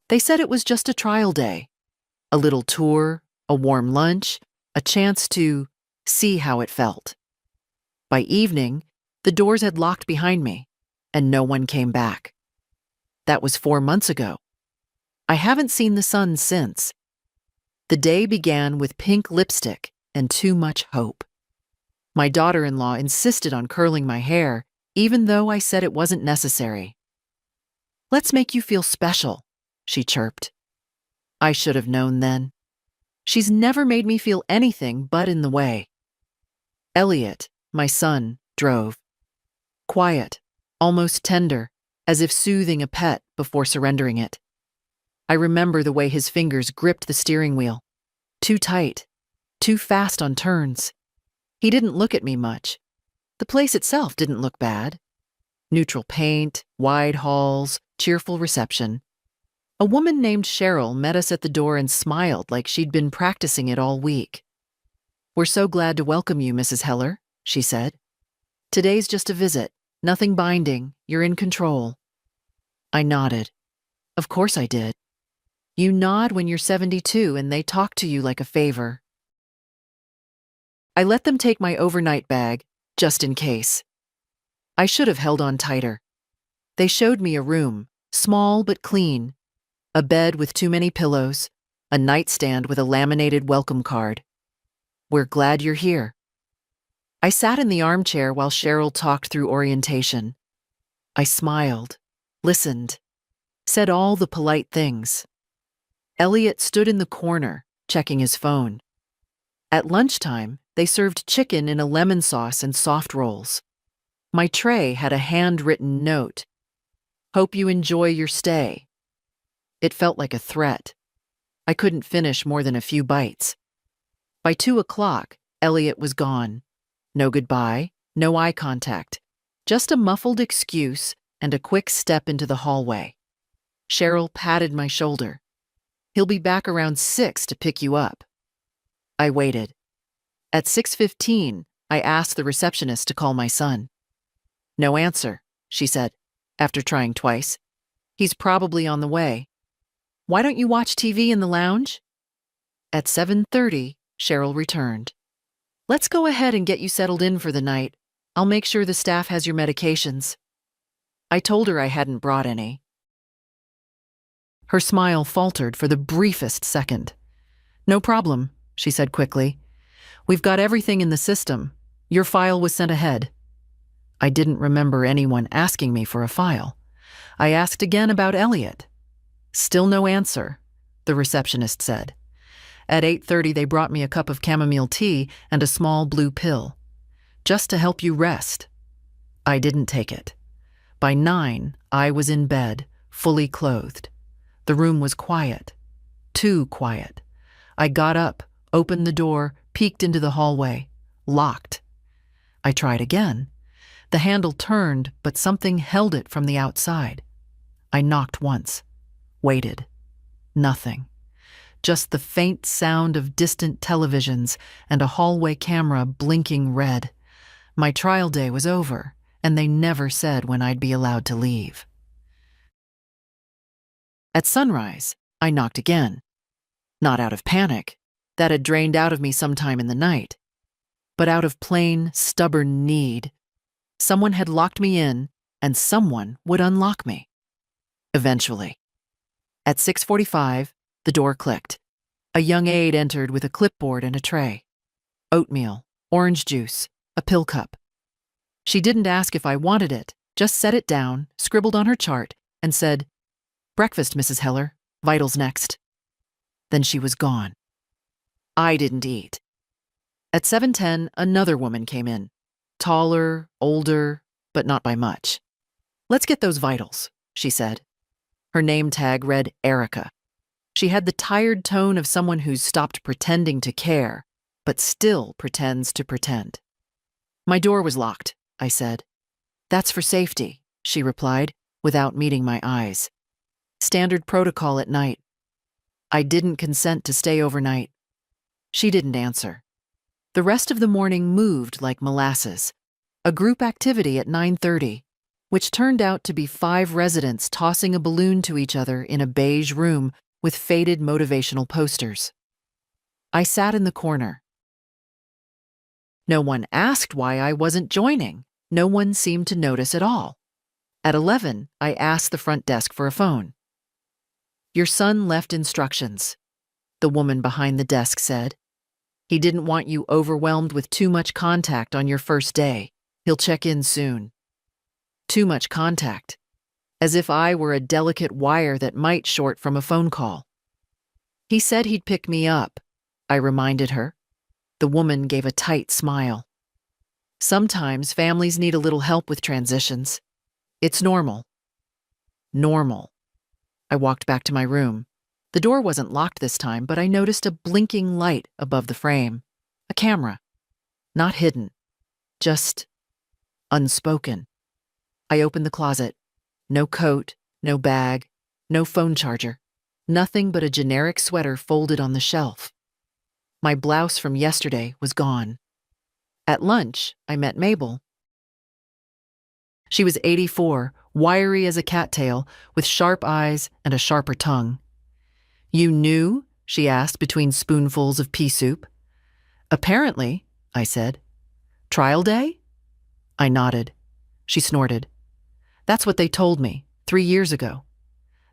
They said it was just a trial day. A little tour, a warm lunch, a chance to see how it felt. By evening, the doors had locked behind me, and no one came back. That was 4 months ago. I haven't seen the sun since. The day began with pink lipstick and too much hope. My daughter-in-law insisted on curling my hair, even though I said it wasn't necessary. "Let's make you feel special," she chirped. I should have known then. She's never made me feel anything but in the way. Elliot, my son, drove. Quiet, almost tender, as if soothing a pet before surrendering it. I remember the way his fingers gripped the steering wheel. Too tight, too fast on turns. He didn't look at me much. The place itself didn't look bad. Neutral paint, wide halls, cheerful reception. A woman named Cheryl met us at the door and smiled like she'd been practicing it all week. "We're so glad to welcome you, Mrs. Heller," she said. "Today's just a visit, nothing binding, you're in control." I nodded. Of course I did. You nod when you're 72 and they talk to you like a favor. I let them take my overnight bag, just in case. I should have held on tighter. They showed me a room, small but clean, a bed with too many pillows, a nightstand with a laminated welcome card. "We're glad you're here." I sat in the armchair while Cheryl talked through orientation. I smiled, listened, said all the polite things. Elliot stood in the corner, checking his phone. At lunchtime, they served chicken in a lemon sauce and soft rolls. My tray had a handwritten note. "Hope you enjoy your stay." It felt like a threat. I couldn't finish more than a few bites. By 2 o'clock, Elliot was gone. No goodbye, no eye contact, just a muffled excuse and a quick step into the hallway. Cheryl patted my shoulder. "He'll be back around 6 to pick you up." I waited. At 6:15, I asked the receptionist to call my son. "No answer," she said, after trying twice. "He's probably on the way. Why don't you watch TV in the lounge?" At 7:30, Cheryl returned. "Let's go ahead and get you settled in for the night. I'll make sure the staff has your medications." I told her I hadn't brought any. Her smile faltered for the briefest second. "No problem," she said quickly. "We've got everything in the system. Your file was sent ahead." I didn't remember anyone asking me for a file. I asked again about Elliot. Still no answer, the receptionist said. At 8:30, they brought me a cup of chamomile tea and a small blue pill. "Just to help you rest." I didn't take it. By 9, I was in bed, fully clothed. The room was quiet. Too quiet. I got up, opened the door, peeked into the hallway. Locked. I tried again. The handle turned, but something held it from the outside. I knocked once. Waited. Nothing. Just the faint sound of distant televisions and a hallway camera blinking red. My trial day was over, and they never said when I'd be allowed to leave. At sunrise, I knocked again. Not out of panic. That had drained out of me sometime in the night. But out of plain, stubborn need. Someone had locked me in, and someone would unlock me. Eventually. At 6:45, the door clicked. A young aide entered with a clipboard and a tray. Oatmeal, orange juice, a pill cup. She didn't ask if I wanted it, just set it down, scribbled on her chart, and said, "Breakfast, Mrs. Heller. Vitals next." Then she was gone. I didn't eat. At 7:10, another woman came in. Taller, older, but not by much. "Let's get those vitals," she said. Her name tag read Erica. She had the tired tone of someone who's stopped pretending to care, but still pretends to pretend. "My door was locked," I said. "That's for safety," she replied, without meeting my eyes. "Standard protocol at night." I didn't consent to stay overnight. She didn't answer. The rest of the morning moved like molasses. A group activity at 9:30. which turned out to be 5 residents tossing a balloon to each other in a beige room with faded motivational posters. I sat in the corner. No one asked why I wasn't joining. No one seemed to notice at all. At 11, I asked the front desk for a phone. "Your son left instructions," the woman behind the desk said. "He didn't want you overwhelmed with too much contact on your first day. He'll check in soon." Too much contact. As if I were a delicate wire that might short from a phone call. "He said he'd pick me up," I reminded her. The woman gave a tight smile. "Sometimes families need a little help with transitions. It's normal." Normal. I walked back to my room. The door wasn't locked this time, but I noticed a blinking light above the frame. A camera. Not hidden. Just unspoken. I opened the closet. No coat, no bag, no phone charger. Nothing but a generic sweater folded on the shelf. My blouse from yesterday was gone. At lunch, I met Mabel. She was 84, wiry as a cattail, with sharp eyes and a sharper tongue. "You knew?" she asked between spoonfuls of pea soup. "Apparently," I said. "Trial day?" I nodded. She snorted. "That's what they told me 3 years ago."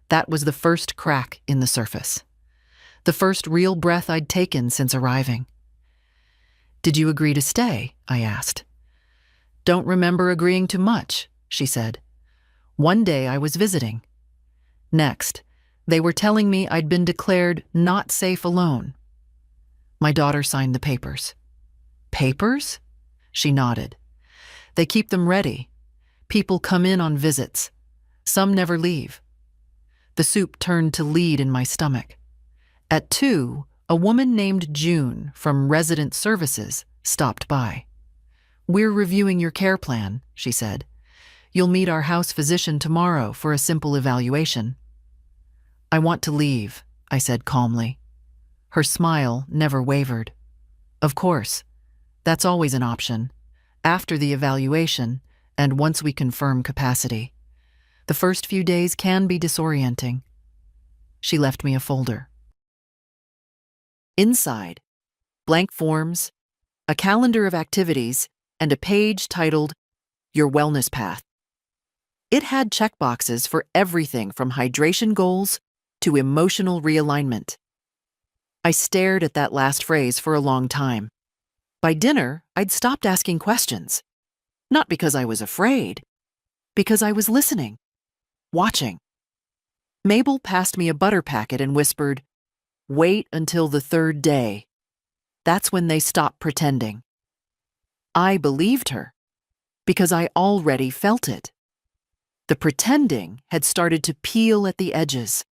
That was the first crack in the surface. The first real breath I'd taken since arriving. "Did you agree to stay?" I asked. "Don't remember agreeing to much," she said. "One day I was visiting. Next, they were telling me I'd been declared not safe alone. My daughter signed the papers." "Papers?" She nodded. "They keep them ready. People come in on visits. Some never leave." The soup turned to lead in my stomach. At 2, a woman named June from Resident Services stopped by. "We're reviewing your care plan," she said. "You'll meet our house physician tomorrow for a simple evaluation." "I want to leave," I said calmly. Her smile never wavered. "Of course. That's always an option. After the evaluation, and once we confirm capacity. The first few days can be disorienting." She left me a folder. Inside, blank forms, a calendar of activities, and a page titled Your Wellness Path. It had checkboxes for everything from hydration goals to emotional realignment. I stared at that last phrase for a long time. By dinner, I'd stopped asking questions. Not because I was afraid, because I was listening, watching. Mabel passed me a butter packet and whispered, "Wait until the 3rd day. That's when they stop pretending." I believed her, because I already felt it. The pretending had started to peel at the edges.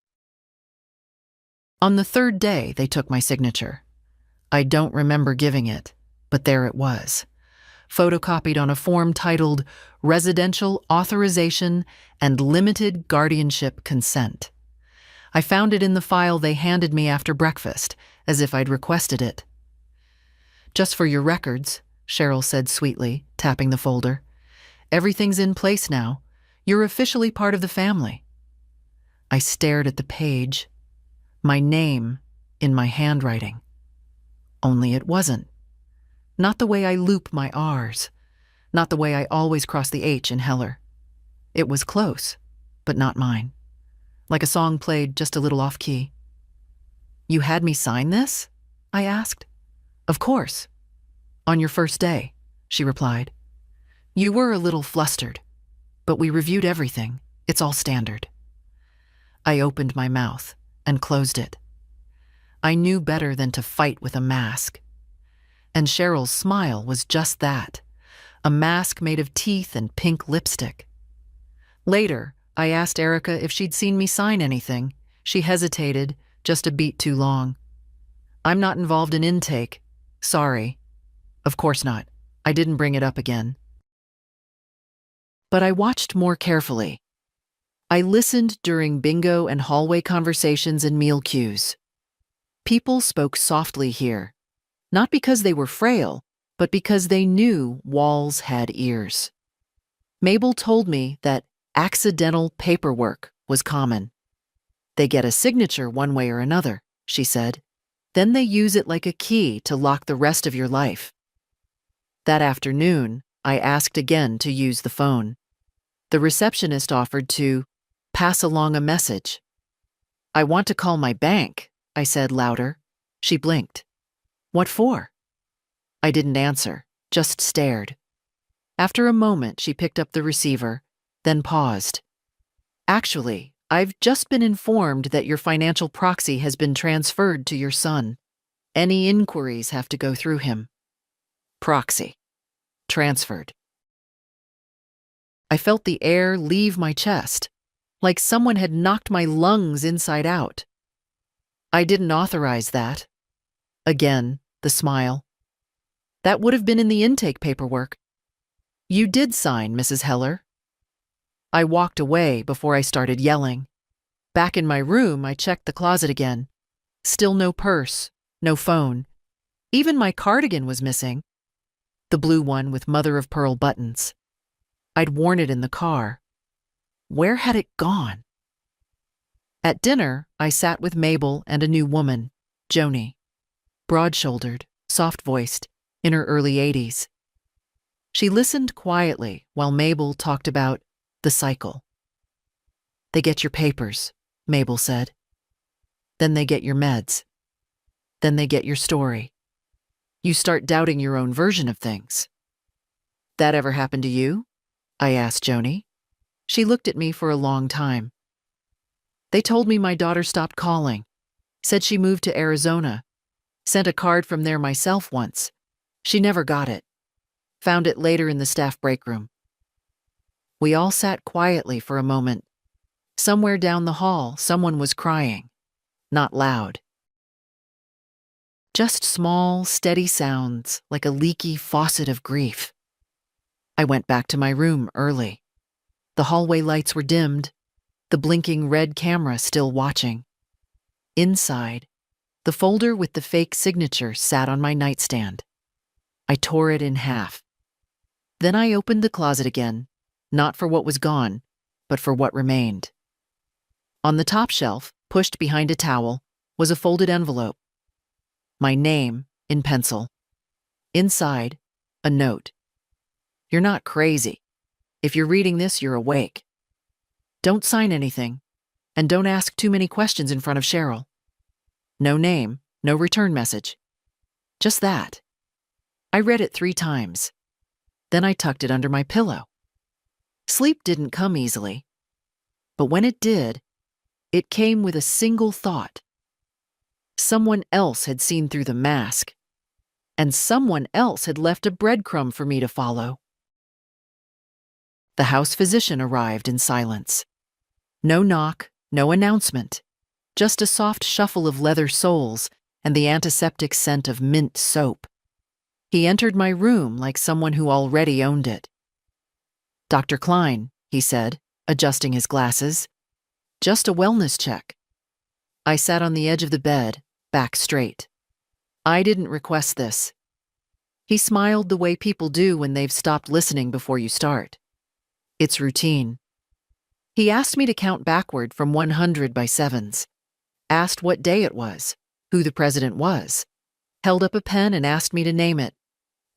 On the 3rd day, they took my signature. I don't remember giving it, but there it was, photocopied on a form titled Residential Authorization and Limited Guardianship Consent. I found it in the file they handed me after breakfast, as if I'd requested it. "Just for your records," Cheryl said sweetly, tapping the folder. "Everything's in place now. You're officially part of the family." I stared at the page. My name in my handwriting. Only it wasn't. Not the way I loop my R's. Not the way I always cross the H in Heller. It was close, but not mine. Like a song played just a little off-key. "You had me sign this?" I asked. "Of course. On your first day," she replied. "You were a little flustered, but we reviewed everything. It's all standard." I opened my mouth and closed it. I knew better than to fight with a mask. And Cheryl's smile was just that, a mask made of teeth and pink lipstick. Later, I asked Erica if she'd seen me sign anything. She hesitated, just a beat too long. "I'm not involved in intake. Sorry." "Of course not. I didn't bring it up again." But I watched more carefully. I listened during bingo and hallway conversations and meal cues. People spoke softly here, not because they were frail, but because they knew walls had ears. Mabel told me that accidental paperwork was common. They get a signature one way or another, she said. Then they use it like a key to lock the rest of your life. That afternoon, I asked again to use the phone. The receptionist offered to pass along a message. I want to call my bank, I said louder. She blinked. What for? I didn't answer, just stared. After a moment, she picked up the receiver, then paused. Actually, I've just been informed that your financial proxy has been transferred to your son. Any inquiries have to go through him. Proxy. Transferred. I felt the air leave my chest, like someone had knocked my lungs inside out. I didn't authorize that. Again, the smile. That would have been in the intake paperwork. You did sign, Mrs. Heller. I walked away before I started yelling. Back in my room, I checked the closet again. Still no purse, no phone. Even my cardigan was missing. The blue one with mother-of-pearl buttons. I'd worn it in the car. Where had it gone? At dinner, I sat with Mabel and a new woman, Joni. Broad-shouldered, soft-voiced, in her early 80s. She listened quietly while Mabel talked about the cycle. They get your papers, Mabel said. Then they get your meds. Then they get your story. You start doubting your own version of things. That ever happened to you? I asked Joni. She looked at me for a long time. They told me my daughter stopped calling, said she moved to Arizona, sent a card from there myself once. She never got it. Found it later in the staff break room. We all sat quietly for a moment. Somewhere down the hall, someone was crying. Not loud. Just small, steady sounds like a leaky faucet of grief. I went back to my room early. The hallway lights were dimmed, the blinking red camera still watching. Inside, the folder with the fake signature sat on my nightstand. I tore it in half. Then I opened the closet again, not for what was gone, but for what remained. On the top shelf, pushed behind a towel, was a folded envelope. My name, in pencil. Inside, a note. You're not crazy. If you're reading this, you're awake. Don't sign anything, and don't ask too many questions in front of Cheryl. No name, no return message. Just that. I read it 3 times. Then I tucked it under my pillow. Sleep didn't come easily. But when it did, it came with a single thought. Someone else had seen through the mask, and someone else had left a breadcrumb for me to follow. The house physician arrived in silence. No knock, no announcement, just a soft shuffle of leather soles and the antiseptic scent of mint soap. He entered my room like someone who already owned it. Dr. Klein, he said, adjusting his glasses. Just a wellness check. I sat on the edge of the bed, back straight. I didn't request this. He smiled the way people do when they've stopped listening before you start. It's routine. He asked me to count backward from 100 by sevens. Asked what day it was, who the president was. Held up a pen and asked me to name it.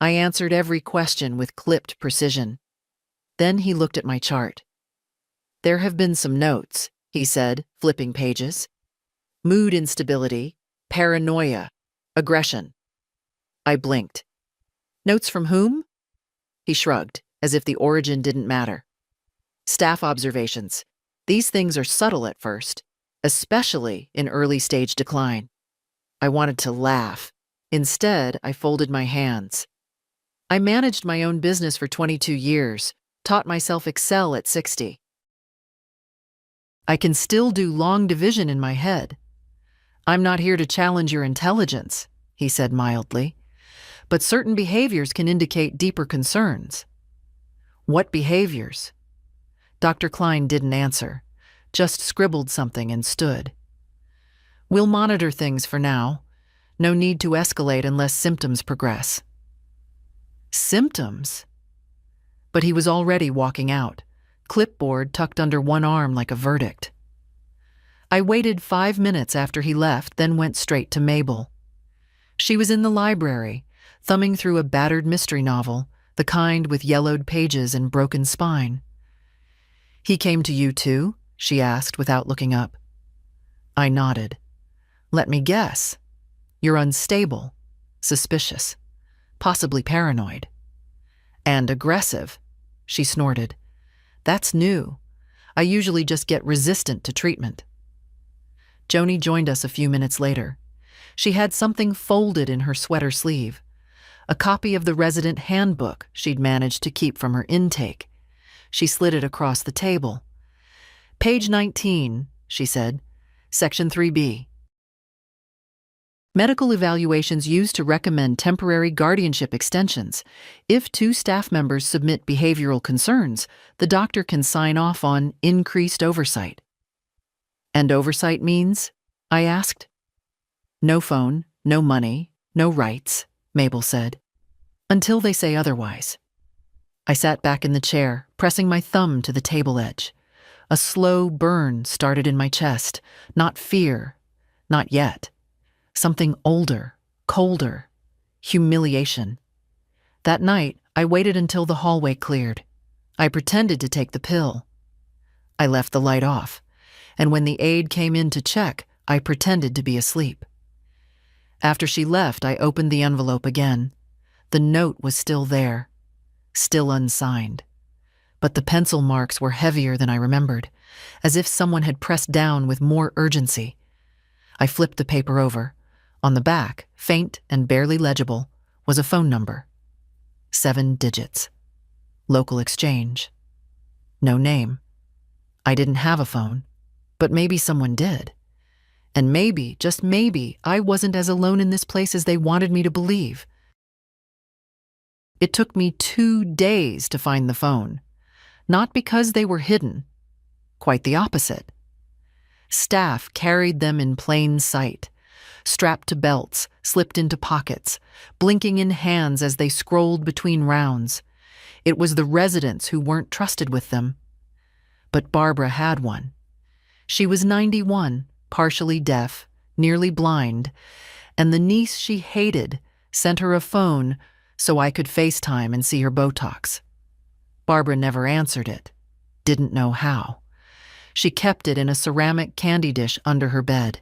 I answered every question with clipped precision. Then he looked at my chart. There have been some notes, he said, flipping pages. Mood instability, paranoia, aggression. I blinked. Notes from whom? He shrugged, as if the origin didn't matter. Staff observations. These things are subtle at first, especially in early-stage decline. I wanted to laugh. Instead, I folded my hands. I managed my own business for 22 years, taught myself Excel at 60. I can still do long division in my head. I'm not here to challenge your intelligence, he said mildly, but certain behaviors can indicate deeper concerns. What behaviors? Dr. Klein didn't answer, just scribbled something and stood. We'll monitor things for now. No need to escalate unless symptoms progress. Symptoms? but he was already walking out, clipboard tucked under one arm like a verdict. I waited 5 minutes after he left, then went straight to Mabel. She was in the library, thumbing through a battered mystery novel, the kind with yellowed pages and broken spine. "He came to you too?" she asked without looking up. I nodded. "Let me guess. You're unstable, suspicious, possibly paranoid." "And aggressive," she snorted. "That's new. I usually just get resistant to treatment." Joni joined us a few minutes later. She had something folded in her sweater sleeve, a copy of the resident handbook she'd managed to keep from her intake. She slid it across the table. "Page 19, she said, Section 3B. Medical evaluations used to recommend temporary guardianship extensions. If 2 staff members submit behavioral concerns, the doctor can sign off on increased oversight." "And oversight means?" I asked. "No phone, no money, no rights," Mabel said. "Until they say otherwise." I sat back in the chair, pressing my thumb to the table edge. A slow burn started in my chest. Not fear, not yet. Something older, colder, humiliation. That night, I waited until the hallway cleared. I pretended to take the pill. I left the light off, and when the aide came in to check, I pretended to be asleep. After she left, I opened the envelope again. The note was still there, still unsigned. But the pencil marks were heavier than I remembered, as if someone had pressed down with more urgency. I flipped the paper over. On the back, faint and barely legible, was a phone number. 7 digits. Local exchange. No name. I didn't have a phone, but maybe someone did. And maybe, just maybe, I wasn't as alone in this place as they wanted me to believe. It took me 2 days to find the phone. Not because they were hidden. Quite the opposite. Staff carried them in plain sight, strapped to belts, slipped into pockets, blinking in hands as they scrolled between rounds. It was the residents who weren't trusted with them. But Barbara had one. She was 91, partially deaf, nearly blind, and the niece she hated sent her a phone so I could FaceTime and see her Botox. Barbara never answered it, didn't know how. She kept it in a ceramic candy dish under her bed.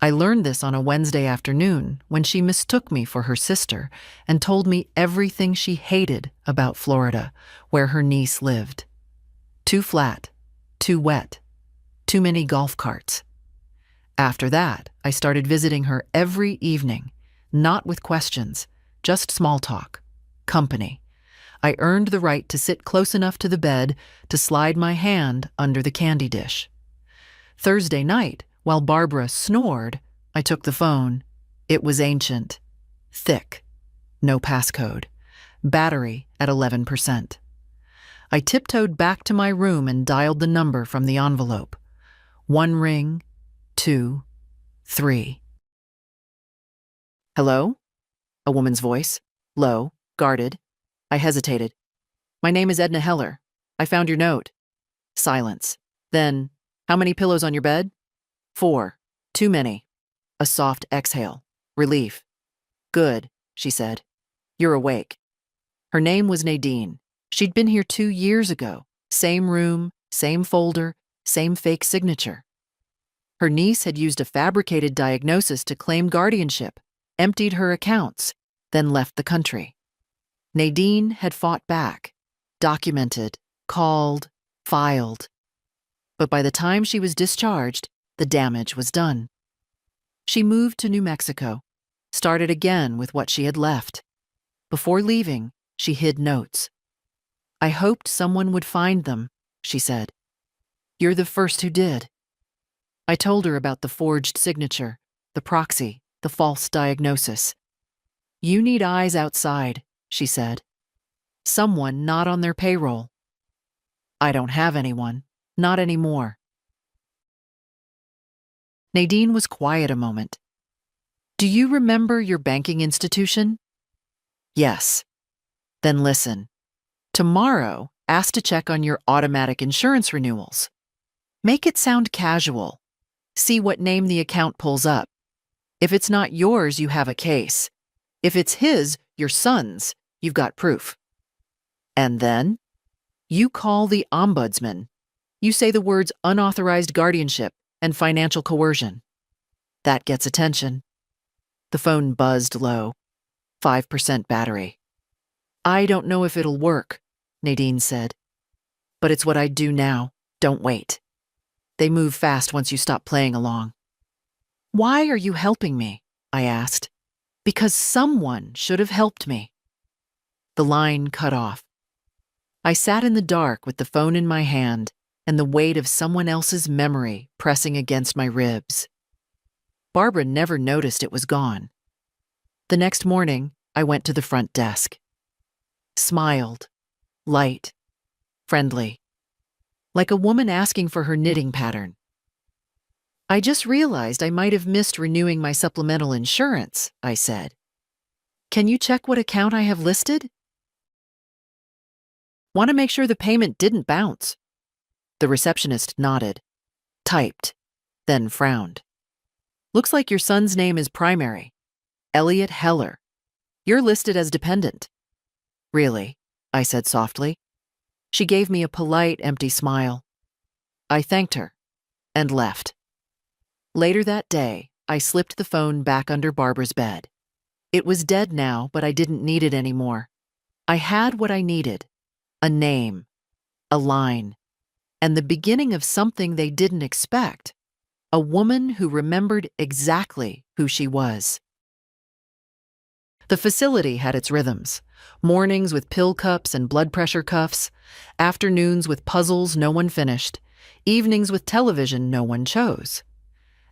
I learned this on a Wednesday afternoon when she mistook me for her sister and told me everything she hated about Florida, where her niece lived. Too flat, too wet, too many golf carts. After that, I started visiting her every evening, not with questions, just small talk, company. I earned the right to sit close enough to the bed to slide my hand under the candy dish. Thursday night, while Barbara snored, I took the phone. It was ancient, thick, no passcode, battery at 11%. I tiptoed back to my room and dialed the number from the envelope. 1 ring, 2, 3. "Hello?" A woman's voice, low, guarded. I hesitated. "My name is Edna Heller. I found your note." Silence. Then, "How many pillows on your bed?" 4. "Too many." A soft exhale. Relief. "Good," she said. "You're awake." Her name was Nadine. She'd been here 2 years ago. Same room, same folder, same fake signature. Her niece had used a fabricated diagnosis to claim guardianship, emptied her accounts, then left the country. Nadine had fought back, documented, called, filed. But by the time she was discharged, the damage was done. She moved to New Mexico, started again with what she had left. Before leaving, she hid notes. "I hoped someone would find them," she said. "You're the first who did." I told her about the forged signature, the proxy, the false diagnosis. "You need eyes outside," she said. "Someone not on their payroll." "I don't have anyone, not anymore." Nadine was quiet a moment. "Do you remember your banking institution?" "Yes." "Then listen. Tomorrow, ask to check on your automatic insurance renewals. Make it sound casual. See what name the account pulls up. If it's not yours, you have a case. If it's his, your son's, you've got proof. And then, you call the ombudsman. You say the words unauthorized guardianship and financial coercion. That gets attention. The phone buzzed low. 5% battery. I don't know if it'll work, Nadine said. But it's what I'd do now. Don't wait. They move fast once you stop playing along. Why are you helping me? I asked. Because someone should have helped me. The line cut off. I sat in the dark with the phone in my hand and the weight of someone else's memory pressing against my ribs. Barbara never noticed it was gone. The next morning, I went to the front desk. Smiled, light, friendly, like a woman asking for her knitting pattern. I just realized I might have missed renewing my supplemental insurance, I said. Can you check what account I have listed? Want to make sure the payment didn't bounce. The receptionist nodded, typed, then frowned. Looks like your son's name is primary. Elliot Heller. You're listed as dependent. Really? I said softly. She gave me a polite, empty smile. I thanked her and left. Later that day, I slipped the phone back under Barbara's bed. It was dead now, but I didn't need it anymore. I had what I needed. A name, a line, and the beginning of something they didn't expect. A woman who remembered exactly who she was. The facility had its rhythms. Mornings with pill cups and blood pressure cuffs, afternoons with puzzles no one finished, evenings with television no one chose.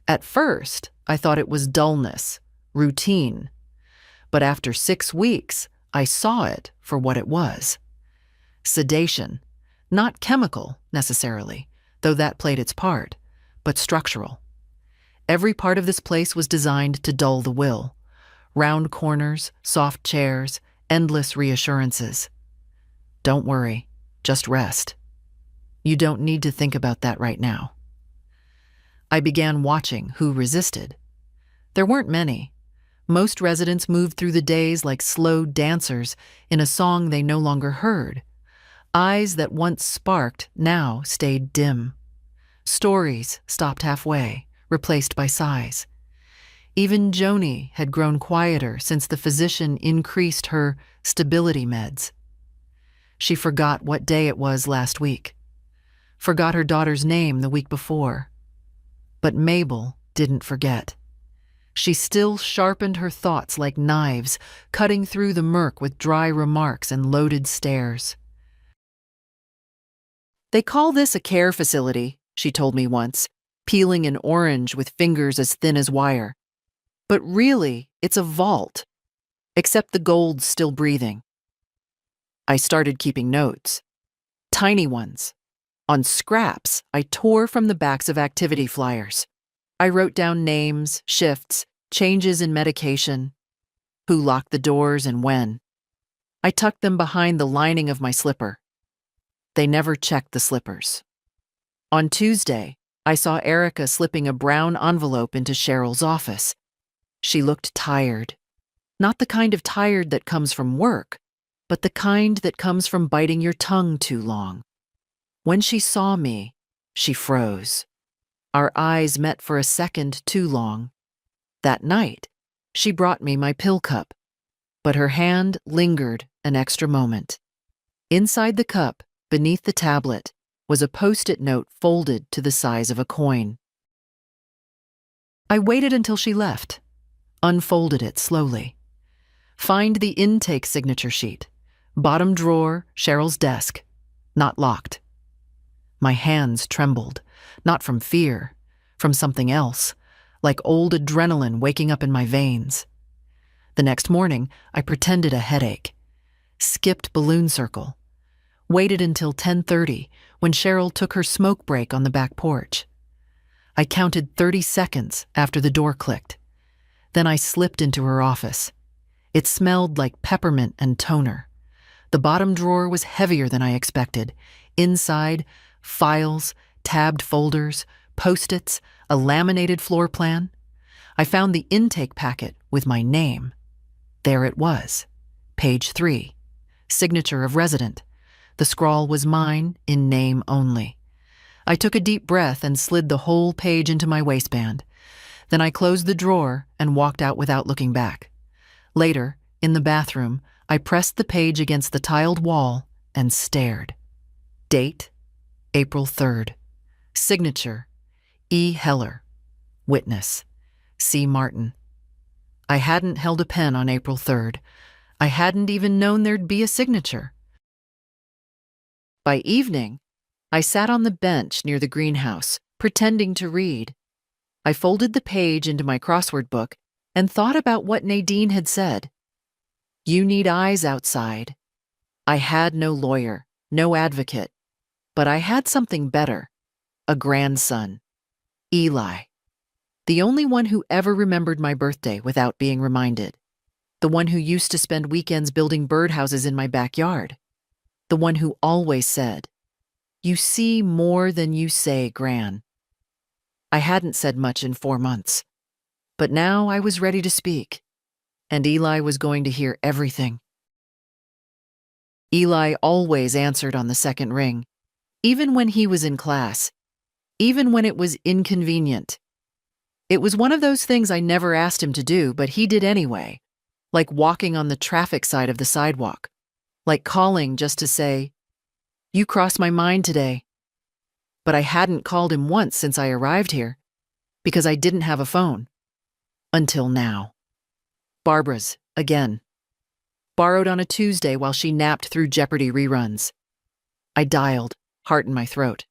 At first, I thought it was dullness, routine. But after 6 weeks, I saw it for what it was. Sedation, not chemical necessarily, though that played its part, but structural. Every part of this place was designed to dull the will. Round corners, soft chairs, endless reassurances. Don't worry, just rest. You don't need to think about that right now. I began watching who resisted. There weren't many. Most residents moved through the days like slow dancers in a song they no longer heard. Eyes that once sparked now stayed dim. Stories stopped halfway, replaced by sighs. Even Joni had grown quieter since the physician increased her stability meds. She forgot what day it was last week. Forgot her daughter's name the week before. But Mabel didn't forget. She still sharpened her thoughts like knives, cutting through the murk with dry remarks and loaded stares. They call this a care facility, she told me once, peeling an orange with fingers as thin as wire. But really, it's a vault, except the gold's still breathing. I started keeping notes. Tiny ones. On scraps, I tore from the backs of activity flyers. I wrote down names, shifts, changes in medication, who locked the doors and when. I tucked them behind the lining of my slipper. They never checked the slippers. On Tuesday, I saw Erica slipping a brown envelope into Cheryl's office. She looked tired. Not the kind of tired that comes from work, but the kind that comes from biting your tongue too long. When she saw me, she froze. Our eyes met for a second too long. That night, she brought me my pill cup, but her hand lingered an extra moment. Inside the cup, beneath the tablet, was a Post-it note folded to the size of a coin. I waited until she left, unfolded it slowly. Find the intake signature sheet. Bottom drawer, Cheryl's desk. Not locked. My hands trembled, not from fear, from something else, like old adrenaline waking up in my veins. The next morning, I pretended a headache. Skipped balloon circle. Waited until 10:30 when Cheryl took her smoke break on the back porch. I counted 30 seconds after the door clicked. Then I slipped into her office. It smelled like peppermint and toner. The bottom drawer was heavier than I expected. Inside, files, tabbed folders, Post-its, a laminated floor plan. I found the intake packet with my name. There it was. Page 3. Signature of resident. The scrawl was mine, in name only. I took a deep breath and slid the whole page into my waistband. Then I closed the drawer and walked out without looking back. Later, in the bathroom, I pressed the page against the tiled wall and stared. Date, April 3rd. Signature, E. Heller. Witness, C. Martin. I hadn't held a pen on April 3rd. I hadn't even known there'd be a signature. By evening, I sat on the bench near the greenhouse, pretending to read. I folded the page into my crossword book and thought about what Nadine had said. You need eyes outside. I had no lawyer, no advocate, but I had something better, a grandson, Eli. The only one who ever remembered my birthday without being reminded. The one who used to spend weekends building birdhouses in my backyard. The one who always said, "You see more than you say, Gran." I hadn't said much in 4 months, but now I was ready to speak, and Eli was going to hear everything. Eli always answered on the second ring, even when he was in class, even when it was inconvenient. It was one of those things I never asked him to do, but he did anyway, like walking on the traffic side of the sidewalk, like calling just to say, "You crossed my mind today." But I hadn't called him once since I arrived here, because I didn't have a phone. Until now. Barbara's, again. Borrowed on a Tuesday while she napped through Jeopardy reruns. I dialed, heart in my throat.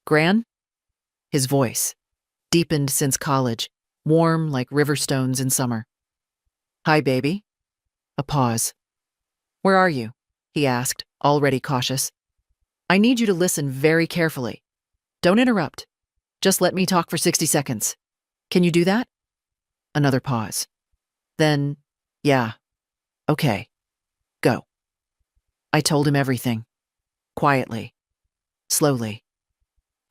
Gran? His voice, deepened since college, warm like river stones in summer. Hi, baby. A pause. Where are you? He asked, already cautious. I need you to listen very carefully. Don't interrupt. Just let me talk for 60 seconds. Can you do that? Another pause. Then, yeah. Okay. Go. I told him everything. Quietly. Slowly.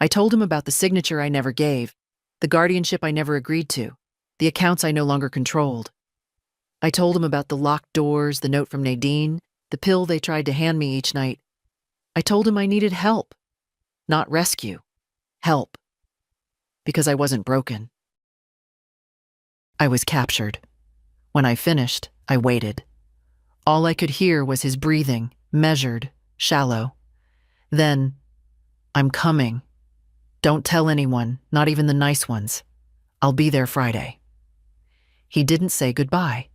I told him about the signature I never gave, the guardianship I never agreed to, the accounts I no longer controlled. I told him about the locked doors, the note from Nadine, the pill they tried to hand me each night. I told him I needed help. Not rescue. Help. Because I wasn't broken. I was captured. When I finished, I waited. All I could hear was his breathing, measured, shallow. Then, I'm coming. Don't tell anyone, not even the nice ones. I'll be there Friday. He didn't say goodbye.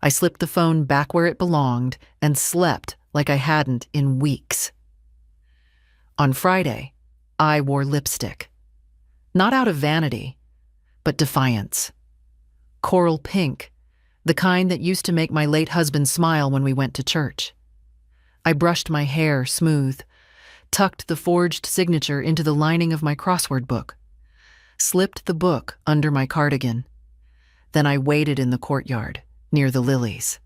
I slipped the phone back where it belonged and slept like I hadn't in weeks. On Friday, I wore lipstick. Not out of vanity, but defiance. Coral pink, the kind that used to make my late husband smile when we went to church. I brushed my hair smooth, tucked the forged signature into the lining of my crossword book, slipped the book under my cardigan. Then I waited in the courtyard, near the lilies.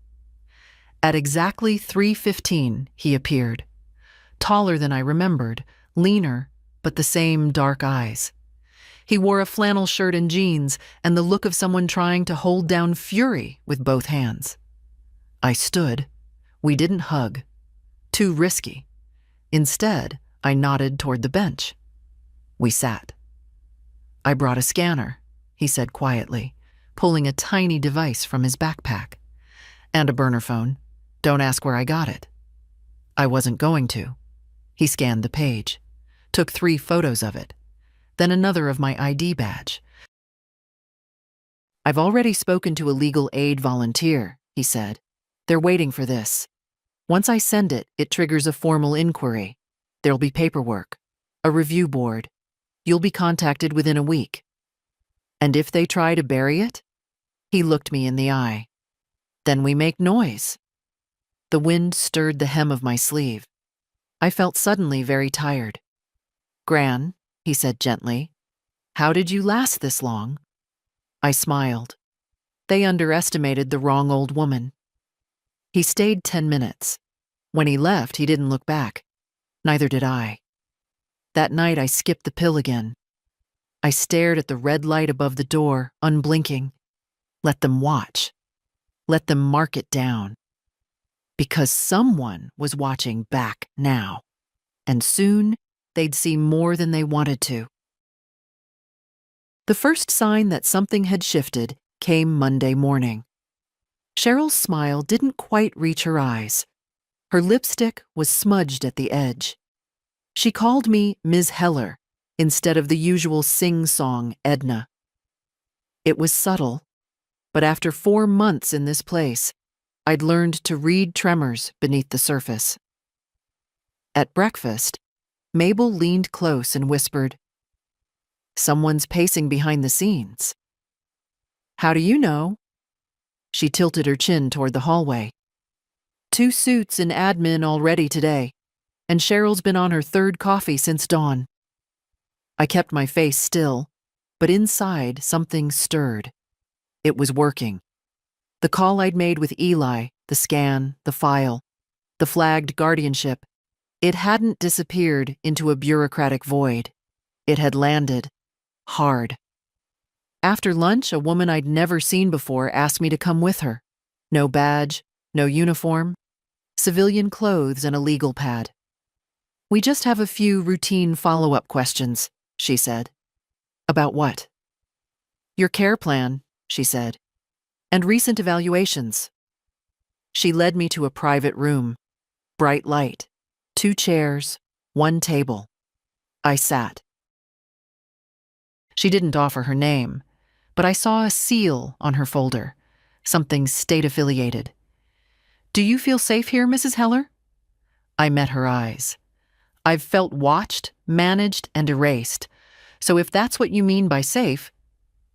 At exactly 3:15, he appeared. Taller than I remembered, leaner, but the same dark eyes. He wore a flannel shirt and jeans and the look of someone trying to hold down fury with both hands. I stood. We didn't hug. Too risky. Instead, I nodded toward the bench. We sat. I brought a scanner, he said quietly, pulling a tiny device from his backpack. And a burner phone. Don't ask where I got it. I wasn't going to. He scanned the page, took 3 photos of it, then another of my ID badge. I've already spoken to a legal aid volunteer, he said. They're waiting for this. Once I send it, it triggers a formal inquiry. There'll be paperwork, a review board. You'll be contacted within a week. And if they try to bury it? He looked me in the eye. Then we make noise. The wind stirred the hem of my sleeve. I felt suddenly very tired. Gran, he said gently, how did you last this long? I smiled. They underestimated the wrong old woman. He stayed 10 minutes. When he left, he didn't look back. Neither did I. That night, I skipped the pill again. I stared at the red light above the door, unblinking. Let them watch. Let them mark it down. Because someone was watching back now. And soon, they'd see more than they wanted to. The first sign that something had shifted came Monday morning. Cheryl's smile didn't quite reach her eyes. Her lipstick was smudged at the edge. She called me Ms. Heller instead of the usual sing-song Edna. It was subtle, but after 4 months in this place, I'd learned to read tremors beneath the surface. At breakfast, Mabel leaned close and whispered, "Someone's pacing behind the scenes." "How do you know?" She tilted her chin toward the hallway. 2 suits in admin already today, and Cheryl's been on her 3rd coffee since dawn. I kept my face still, but inside something stirred. It was working. The call I'd made with Eli, the scan, the file, the flagged guardianship, it hadn't disappeared into a bureaucratic void. It had landed. Hard. After lunch, a woman I'd never seen before asked me to come with her. No badge, no uniform, civilian clothes and a legal pad. "We just have a few routine follow-up questions," she said. "About what?" "Your care plan," she said, "and recent evaluations." She led me to a private room. Bright light, 2 chairs, 1 table. I sat. She didn't offer her name, but I saw a seal on her folder, something state-affiliated. "Do you feel safe here, Mrs. Heller?" I met her eyes. I've felt watched, managed, and erased, so if that's what you mean by safe,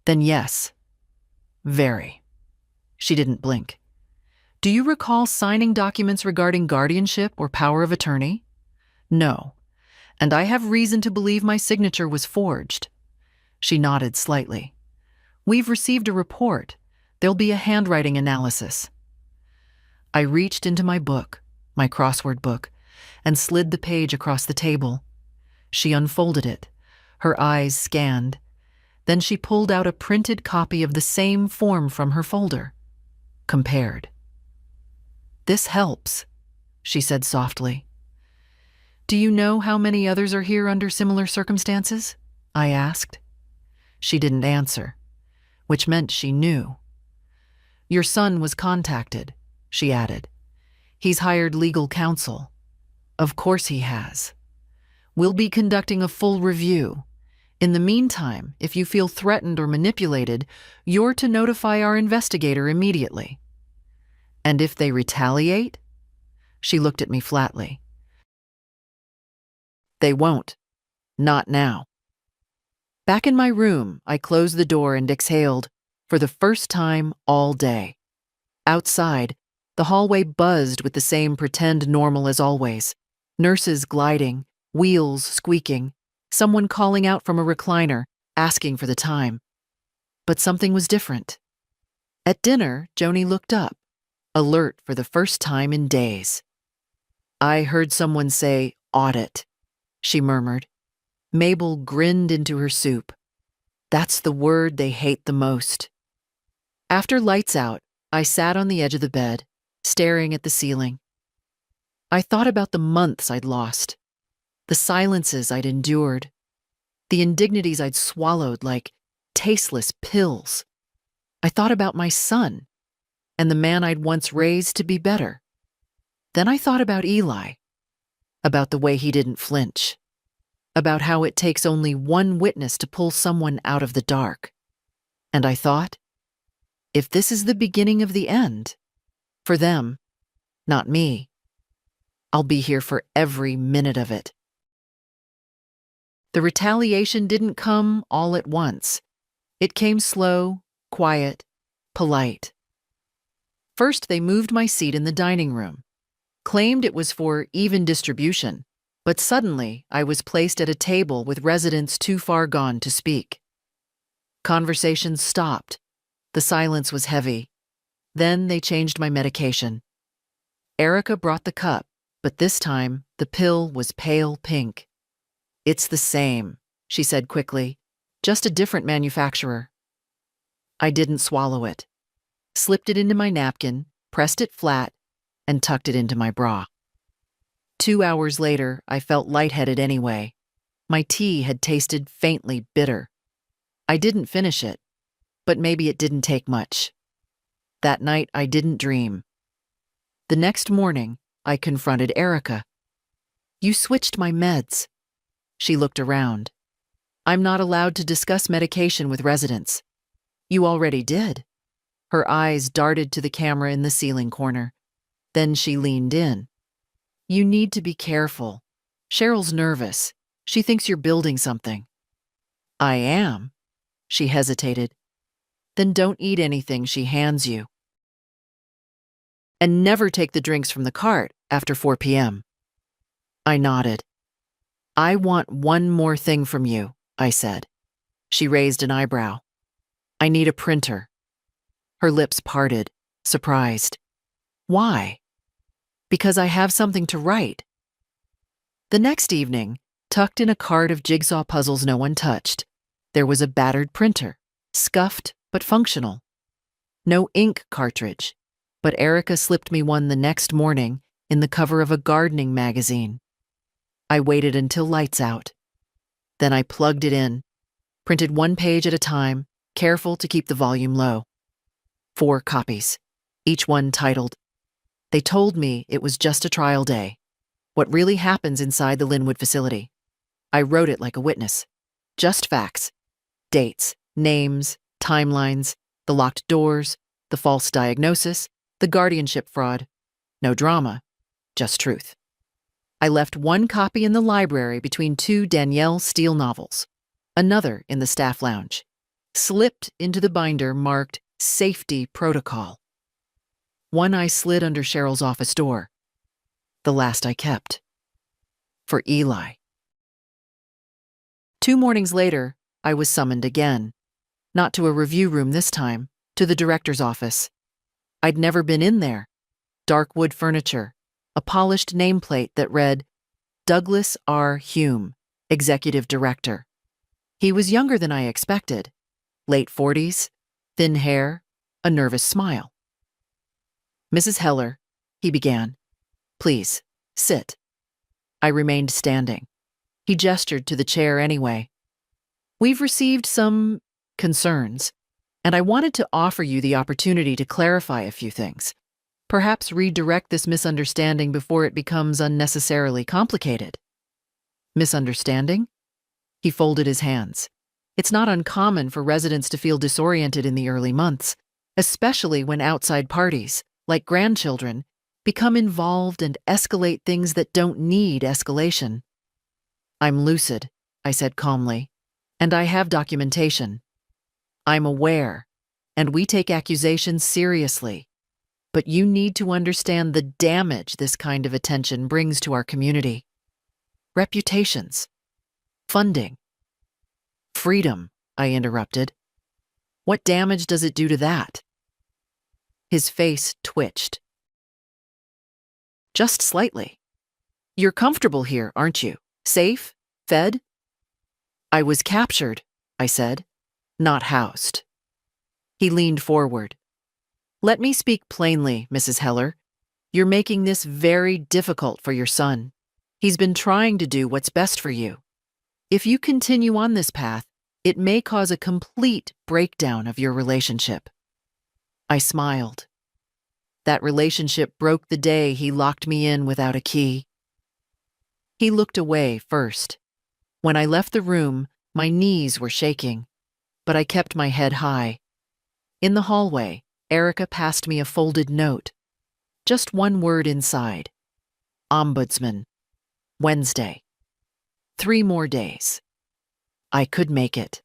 then yes. Very. She didn't blink. "Do you recall signing documents regarding guardianship or power of attorney?" "No, and I have reason to believe my signature was forged." She nodded slightly. "We've received a report. There'll be a handwriting analysis." I reached into my book, my crossword book, and slid the page across the table. She unfolded it, her eyes scanned. Then she pulled out a printed copy of the same form from her folder. Compared. "This helps," she said softly. "Do you know how many others are here under similar circumstances?" I asked. She didn't answer, which meant she knew. "Your son was contacted," she added. "He's hired legal counsel." "Of course he has. We'll be conducting a full review. In the meantime, if you feel threatened or manipulated, you're to notify our investigator immediately." "And if they retaliate?" She looked at me flatly. "They won't. Not now." Back in my room, I closed the door and exhaled, for the first time all day. Outside, the hallway buzzed with the same pretend normal as always. Nurses gliding, wheels squeaking, someone calling out from a recliner, asking for the time. But something was different. At dinner, Joni looked up, alert for the first time in days. "I heard someone say audit," she murmured. Mabel grinned into her soup. That's the word they hate the most. After lights out, I sat on the edge of the bed, staring at the ceiling. I thought about the months I'd lost, the silences I'd endured, the indignities I'd swallowed like tasteless pills. I thought about my son and the man I'd once raised to be better. Then I thought about Eli, about the way he didn't flinch, about how it takes only one witness to pull someone out of the dark. And I thought, if this is the beginning of the end, for them, not me, I'll be here for every minute of it. The retaliation didn't come all at once. It came slow, quiet, polite. First, they moved my seat in the dining room, claimed it was for even distribution, but suddenly I was placed at a table with residents too far gone to speak. Conversations stopped. The silence was heavy. Then they changed my medication. Erica brought the cup, But this time, the pill was pale pink. "It's the same," she said quickly, "just a different manufacturer." I didn't swallow it. Slipped it into my napkin, pressed it flat, and tucked it into my bra. 2 hours later, I felt lightheaded anyway. My tea had tasted faintly bitter. I didn't finish it, but maybe it didn't take much. That night, I didn't dream. The next morning, I confronted Erica. "You switched my meds." She looked around. "I'm not allowed to discuss medication with residents." "You already did." Her eyes darted to the camera in the ceiling corner. Then she leaned in. "You need to be careful. Cheryl's nervous. She thinks you're building something." "I am." She hesitated. "Then don't eat anything she hands you. And never take the drinks from the cart after 4 p.m. I nodded. "I want one more thing from you," I said. She raised an eyebrow. "I need a printer." Her lips parted, surprised. "Why?" "Because I have something to write." The next evening, tucked in a cart of jigsaw puzzles no one touched, there was a battered printer, scuffed but functional. No ink cartridge, but Erica slipped me one the next morning in the cover of a gardening magazine. I waited until lights out. Then I plugged it in, printed one page at a time, careful to keep the volume low. 4 copies, each one titled. They told me it was just a trial day, what really happens inside the Linwood facility. I wrote it like a witness. Just facts. Dates, names, timelines, the locked doors, the false diagnosis, the guardianship fraud. No drama, just truth. I left one copy in the library between 2 Danielle Steele novels, another in the staff lounge, slipped into the binder marked Safety Protocol. One I slid under Cheryl's office door. The last I kept. For Eli. 2 mornings later, I was summoned again. Not to a review room this time, to the director's office. I'd never been in there. Dark wood furniture, a polished nameplate that read, Douglas R. Hume, Executive Director. He was younger than I expected. Late 40s, thin hair, a nervous smile. "Mrs. Heller," he began. "Please, sit." I remained standing. He gestured to the chair anyway. "We've received some concerns, and I wanted to offer you the opportunity to clarify a few things. Perhaps redirect this misunderstanding before it becomes unnecessarily complicated." "Misunderstanding?" He folded his hands. It's not uncommon for residents to feel disoriented in the early months, especially when outside parties, like grandchildren, become involved and escalate things that don't need escalation. "I'm lucid," I said calmly, "and I have documentation. I'm aware, and we take accusations seriously. But you need to understand the damage this kind of attention brings to our community. Reputations. Funding. Freedom," I interrupted. "What damage does it do to that?" His face twitched. "Just slightly. You're comfortable here, aren't you? Safe? Fed?" "I was captured," I said, "not housed." He leaned forward. "Let me speak plainly, Mrs. Heller. You're making this very difficult for your son. He's been trying to do what's best for you. If you continue on this path, it may cause a complete breakdown of your relationship." I smiled. That relationship broke the day he locked me in without a key. He looked away first. When I left the room, my knees were shaking, but I kept my head high. In the hallway, Erica passed me a folded note. Just one word inside. Ombudsman. Wednesday. 3 more days. I could make it.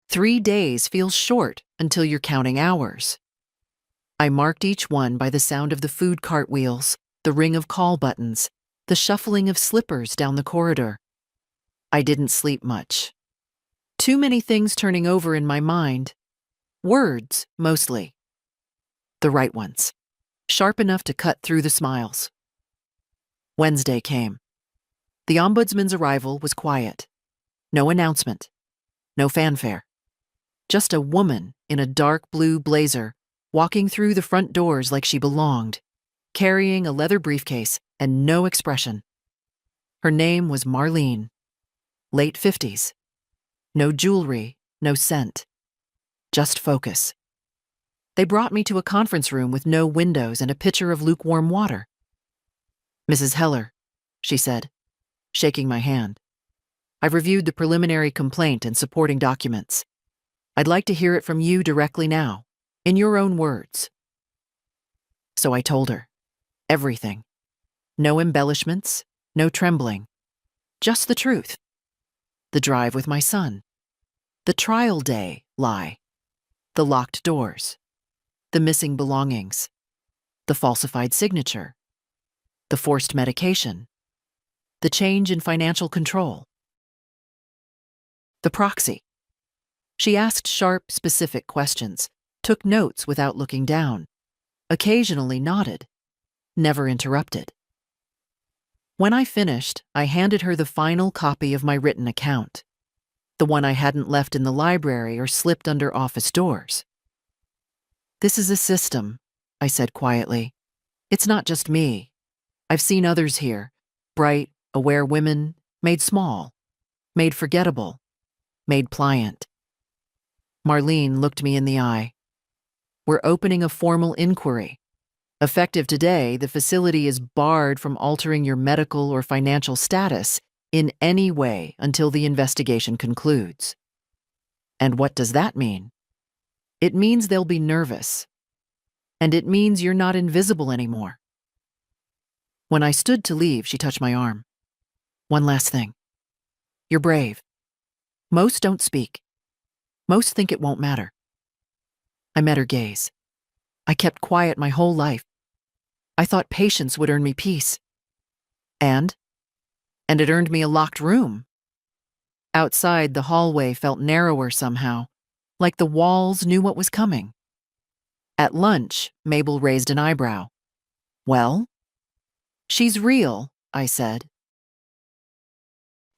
3 days feels short until you're counting hours. I marked each one by the sound of the food cart wheels, the ring of call buttons, the shuffling of slippers down the corridor. I didn't sleep much. Too many things turning over in my mind. Words, mostly. The right ones. Sharp enough to cut through the smiles. Wednesday came. The ombudsman's arrival was quiet. No announcement. No fanfare. Just a woman in a dark blue blazer walking through the front doors like she belonged, carrying a leather briefcase and no expression. Her name was Marlene. Late 50s. No jewelry, no scent. Just focus. They brought me to a conference room with no windows and a pitcher of lukewarm water. "Mrs. Heller," she said, shaking my hand. "I've reviewed the preliminary complaint and supporting documents. I'd like to hear it from you directly now, in your own words." So I told her. Everything. No embellishments, no trembling. Just the truth. The drive with my son. The trial day lie. The locked doors. The missing belongings. The falsified signature. The forced medication. The change in financial control. The proxy. She asked sharp, specific questions, took notes without looking down, occasionally nodded, never interrupted. When I finished, I handed her the final copy of my written account, the one I hadn't left in the library or slipped under office doors. "This is a system," I said quietly. "It's not just me. I've seen others here, bright, aware women, made small, made forgettable, made pliant." Marlene looked me in the eye. "We're opening a formal inquiry. Effective today, the facility is barred from altering your medical or financial status in any way until the investigation concludes." And what does that mean? It means they'll be nervous. And it means you're not invisible anymore. When I stood to leave, she touched my arm. "One last thing. You're brave. Most don't speak. Most think it won't matter." I met her gaze. I kept quiet my whole life. I thought patience would earn me peace. And it earned me a locked room. Outside, the hallway felt narrower somehow, like the walls knew what was coming. At lunch, Mabel raised an eyebrow. "Well?" "She's real," I said.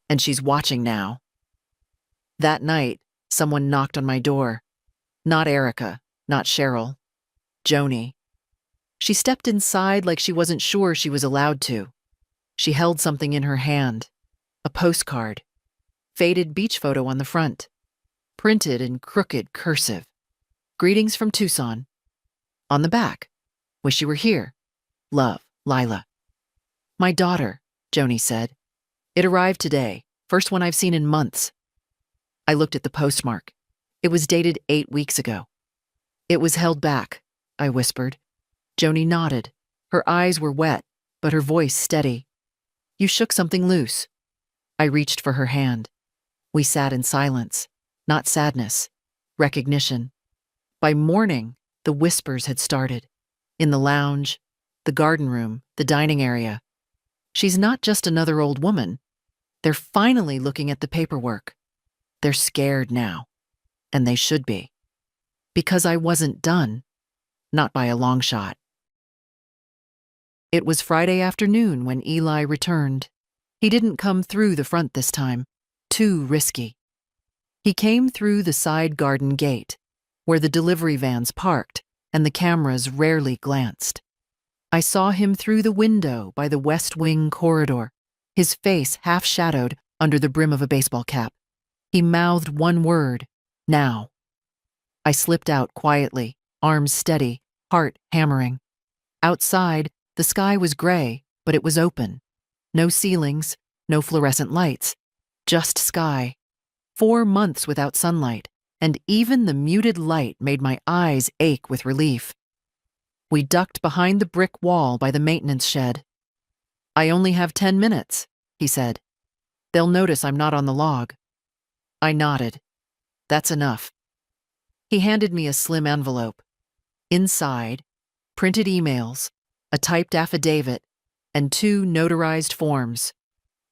"And she's watching now." That night, someone knocked on my door. Not Erica, not Cheryl. Joni. She stepped inside like she wasn't sure she was allowed to. She held something in her hand. A postcard. Faded beach photo on the front. Printed in crooked cursive. "Greetings from Tucson." On the back. "Wish you were here. Love, Lila." "My daughter," Joni said. "It arrived today. First one I've seen in months." I looked at the postmark. It was dated 8 weeks ago. "It was held back," I whispered. Joni nodded. Her eyes were wet, but her voice steady. "You shook something loose." I reached for her hand. We sat in silence, not sadness, recognition. By morning, the whispers had started. In the lounge, the garden room, the dining area. She's not just another old woman. They're finally looking at the paperwork. They're scared now. And they should be. Because I wasn't done. Not by a long shot. It was Friday afternoon when Eli returned. He didn't come through the front this time. Too risky. He came through the side garden gate, where the delivery vans parked and the cameras rarely glanced. I saw him through the window by the West Wing corridor, his face half-shadowed under the brim of a baseball cap. He mouthed one word, "Now." I slipped out quietly, arms steady, heart hammering. Outside, the sky was gray, but it was open. No ceilings, no fluorescent lights, just sky. 4 months without sunlight, and even the muted light made my eyes ache with relief. We ducked behind the brick wall by the maintenance shed. "I only have 10 minutes, he said. "They'll notice I'm not on the log." I nodded. "That's enough." He handed me a slim envelope. Inside, printed emails, a typed affidavit, and 2 notarized forms.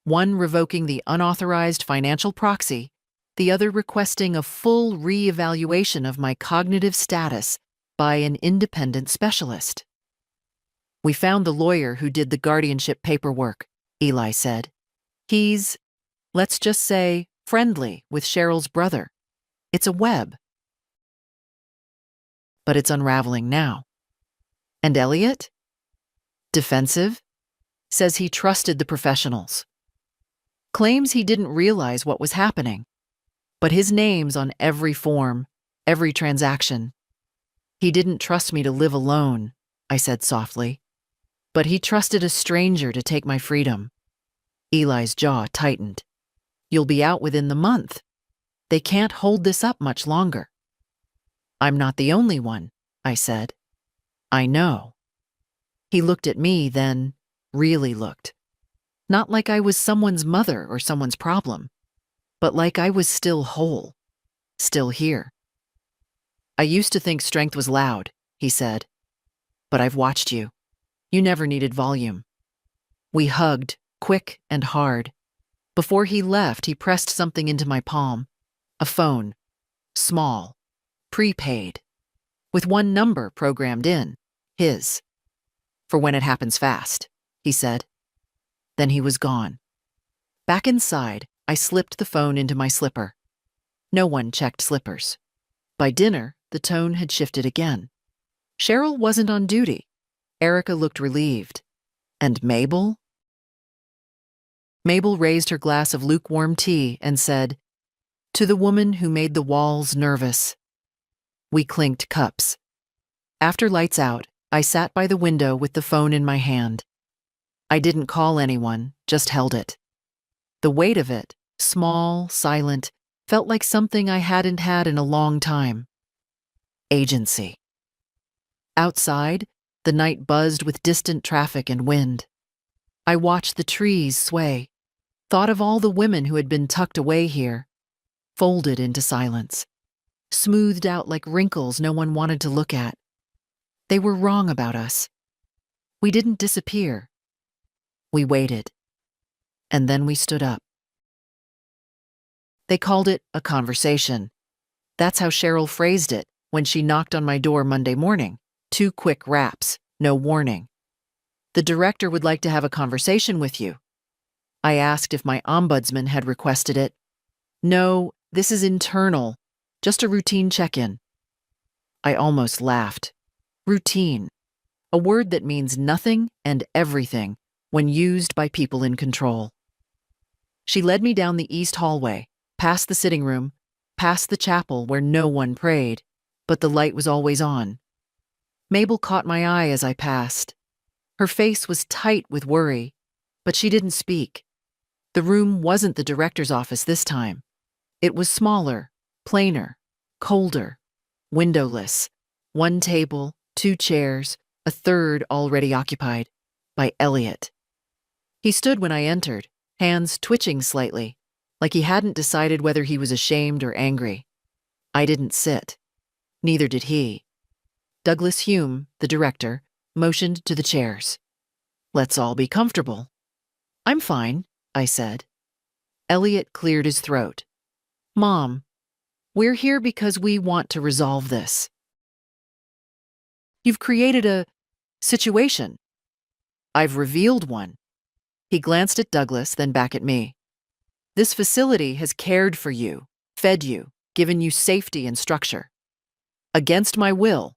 One revoking the unauthorized financial proxy, the other requesting a full re-evaluation of my cognitive status by an independent specialist. We found the lawyer who did the guardianship paperwork, Eli said. He's, let's just say, friendly with Cheryl's brother. It's a web. But it's unraveling now. And Elliot? Defensive? Says he trusted the professionals. Claims he didn't realize what was happening. But his name's on every form, every transaction. He didn't trust me to live alone, I said softly. But he trusted a stranger to take my freedom. Eli's jaw tightened. You'll be out within the month. They can't hold this up much longer. I'm not the only one, I said. I know. He looked at me, then really looked. Not like I was someone's mother or someone's problem, but like I was still whole, still here. I used to think strength was loud, he said. But I've watched you. You never needed volume. We hugged, quick and hard. Before he left, he pressed something into my palm. A phone. Small. Prepaid. With one number programmed in. His. For when it happens fast, he said. Then he was gone. Back inside, I slipped the phone into my slipper. No one checked slippers. By dinner, the tone had shifted again. Cheryl wasn't on duty. Erica looked relieved. And Mabel? Mabel raised her glass of lukewarm tea and said, "To the woman who made the walls nervous." We clinked cups. After lights out, I sat by the window with the phone in my hand. I didn't call anyone, just held it. The weight of it, small, silent, felt like something I hadn't had in a long time. Agency. Outside, the night buzzed with distant traffic and wind. I watched the trees sway, thought of all the women who had been tucked away here, folded into silence, smoothed out like wrinkles no one wanted to look at. They were wrong about us. We didn't disappear. We waited. And then we stood up. They called it a conversation. That's how Cheryl phrased it when she knocked on my door Monday morning. 2 quick raps, no warning. The director would like to have a conversation with you. I asked if my ombudsman had requested it. No, this is internal, just a routine check-in. I almost laughed. Routine, a word that means nothing and everything when used by people in control. She led me down the east hallway, past the sitting room, past the chapel where no one prayed, but the light was always on. Mabel caught my eye as I passed. Her face was tight with worry, but she didn't speak. The room wasn't the director's office this time. It was smaller, plainer, colder, windowless. 1 table, 2 chairs, a third already occupied, by Elliot. He stood when I entered, hands twitching slightly, like he hadn't decided whether he was ashamed or angry. I didn't sit. Neither did he. Douglas Hume, the director, motioned to the chairs. Let's all be comfortable. I'm fine, I said. Elliot cleared his throat. Mom, we're here because we want to resolve this. You've created a situation. I've revealed one. He glanced at Douglas, then back at me. This facility has cared for you, fed you, given you safety and structure. Against my will.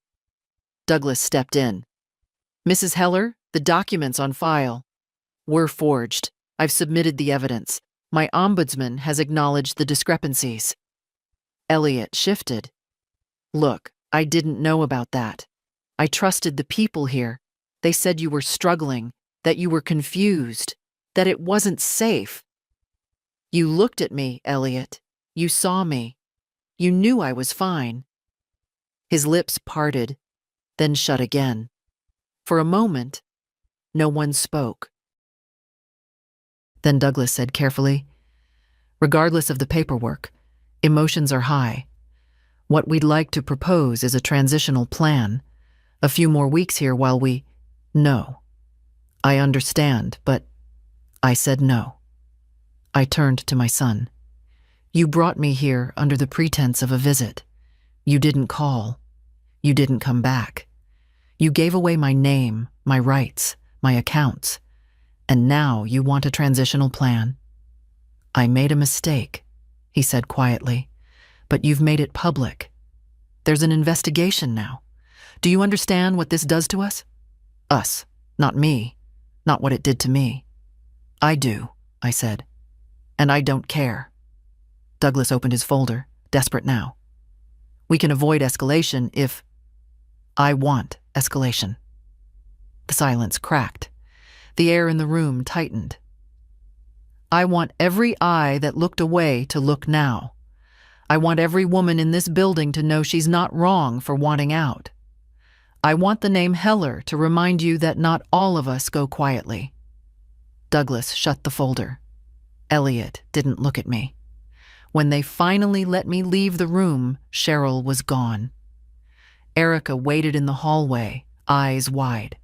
Douglas stepped in. Mrs. Heller, the documents on file. Were forged. I've submitted the evidence. My ombudsman has acknowledged the discrepancies. Elliot shifted. Look, I didn't know about that. I trusted the people here. They said you were struggling, that you were confused, that it wasn't safe. You looked at me, Elliot. You saw me. You knew I was fine. His lips parted, then shut again. For a moment, no one spoke. Then Douglas said carefully, regardless of the paperwork, emotions are high. What we'd like to propose is a transitional plan. A few more weeks here while we... No. I understand, but... I said no. I turned to my son. You brought me here under the pretense of a visit. You didn't call. You didn't come back. You gave away my name, my rights, my accounts, and now you want a transitional plan. I made a mistake, he said quietly, but you've made it public. There's an investigation now. Do you understand what this does to us? Us, not me, not what it did to me. I do, I said, and I don't care. Douglas opened his folder, desperate now. We can avoid escalation if... I want escalation. The silence cracked. The air in the room tightened. I want every eye that looked away to look now. I want every woman in this building to know she's not wrong for wanting out. I want the name Heller to remind you that not all of us go quietly. Douglas shut the folder. Elliot didn't look at me. When they finally let me leave the room, Cheryl was gone. Erica waited in the hallway, eyes wide.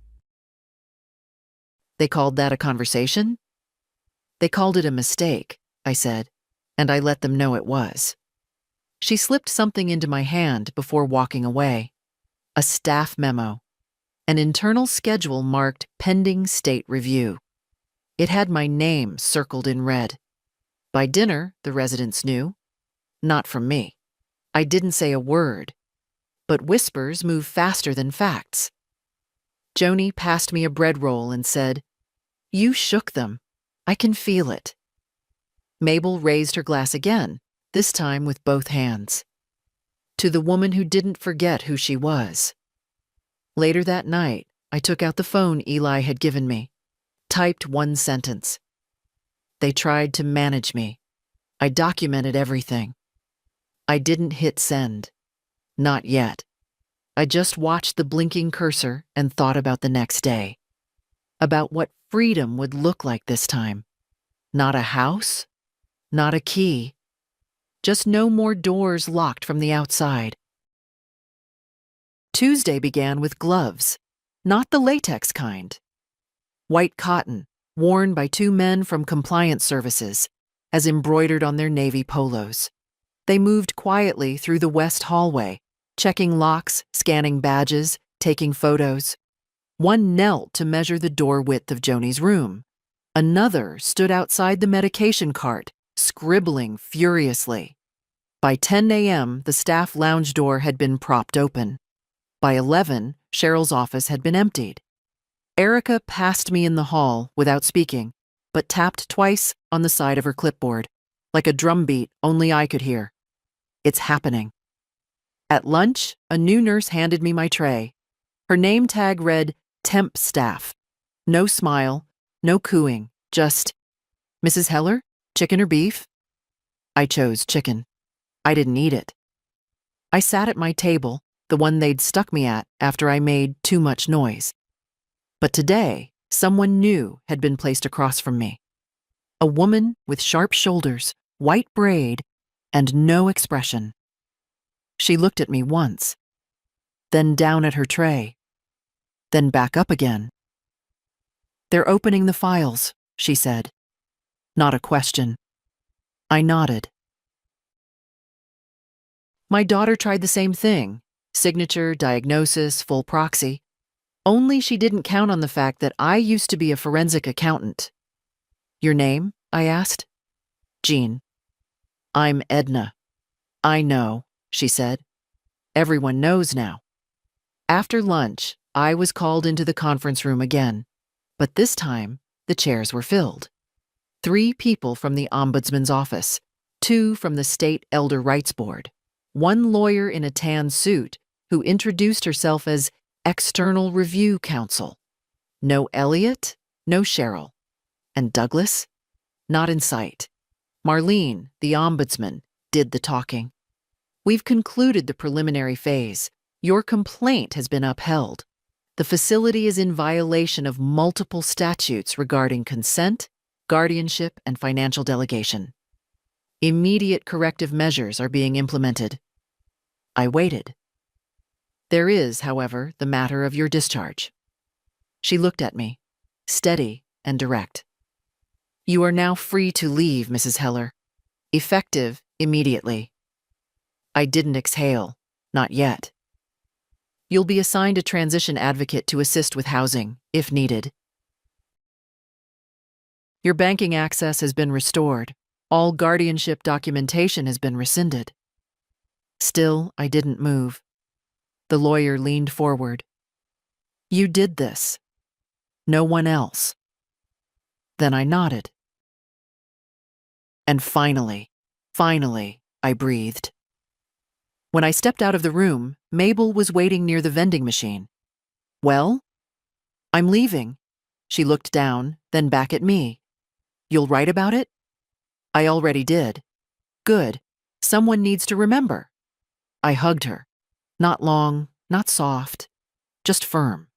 They called that a conversation? They called it a mistake, I said, and I let them know it was. She slipped something into my hand before walking away. A staff memo. An internal schedule marked pending state review. It had my name circled in red. By dinner, the residents knew. Not from me. I didn't say a word. But whispers move faster than facts. Joni passed me a bread roll and said, "You shook them. I can feel it." Mabel raised her glass again, this time with both hands. To the woman who didn't forget who she was. Later that night, I took out the phone Eli had given me, typed one sentence. They tried to manage me. I documented everything. I didn't hit send. Not yet. I just watched the blinking cursor and thought about the next day. About what freedom would look like this time. Not a house, not a key. Just no more doors locked from the outside. Tuesday began with gloves, not the latex kind. White cotton, worn by two men from compliance services, as embroidered on their navy polos. They moved quietly through the west hallway, checking locks, scanning badges, taking photos. One knelt to measure the door width of Joni's room. Another stood outside the medication cart, scribbling furiously. By 10 a.m., the staff lounge door had been propped open. By 11, Cheryl's office had been emptied. Erica passed me in the hall without speaking, but tapped twice on the side of her clipboard, like a drumbeat only I could hear. It's happening. At lunch, a new nurse handed me my tray. Her name tag read, "Temp Staff." No smile, no cooing, just, "Mrs. Heller, chicken or beef?" I chose chicken. I didn't eat it. I sat at my table, the one they'd stuck me at after I made too much noise. But today, someone new had been placed across from me. A woman with sharp shoulders, white braid, and no expression. She looked at me once, then down at her tray, then back up again. "They're opening the files," she said. Not a question. I nodded. My daughter tried the same thing, signature, diagnosis, full proxy. Only she didn't count on the fact that I used to be a forensic accountant. "Your name?" I asked. "Jean." "I'm Edna." "I know," she said. "Everyone knows now." After lunch, I was called into the conference room again, but this time the chairs were filled. 3 people from the Ombudsman's office, 2 from the State Elder Rights Board, 1 lawyer in a tan suit who introduced herself as External Review Counsel. No Elliot, no Cheryl. And Douglas? Not in sight. Marlene, the ombudsman, did the talking. "We've concluded the preliminary phase. Your complaint has been upheld. The facility is in violation of multiple statutes regarding consent, guardianship, and financial delegation. Immediate corrective measures are being implemented." I waited. "There is, however, the matter of your discharge." She looked at me, steady and direct. "You are now free to leave, Mrs. Heller. Effective immediately." I didn't exhale, not yet. You'll be assigned a transition advocate to assist with housing, if needed. Your banking access has been restored. All guardianship documentation has been rescinded. Still, I didn't move. The lawyer leaned forward. You did this. No one else. Then I nodded. And finally, I breathed. When I stepped out of the room, Mabel was waiting near the vending machine. Well? I'm leaving. She looked down, then back at me. You'll write about it? I already did. Good. Someone needs to remember. I hugged her. Not long, not soft, just firm.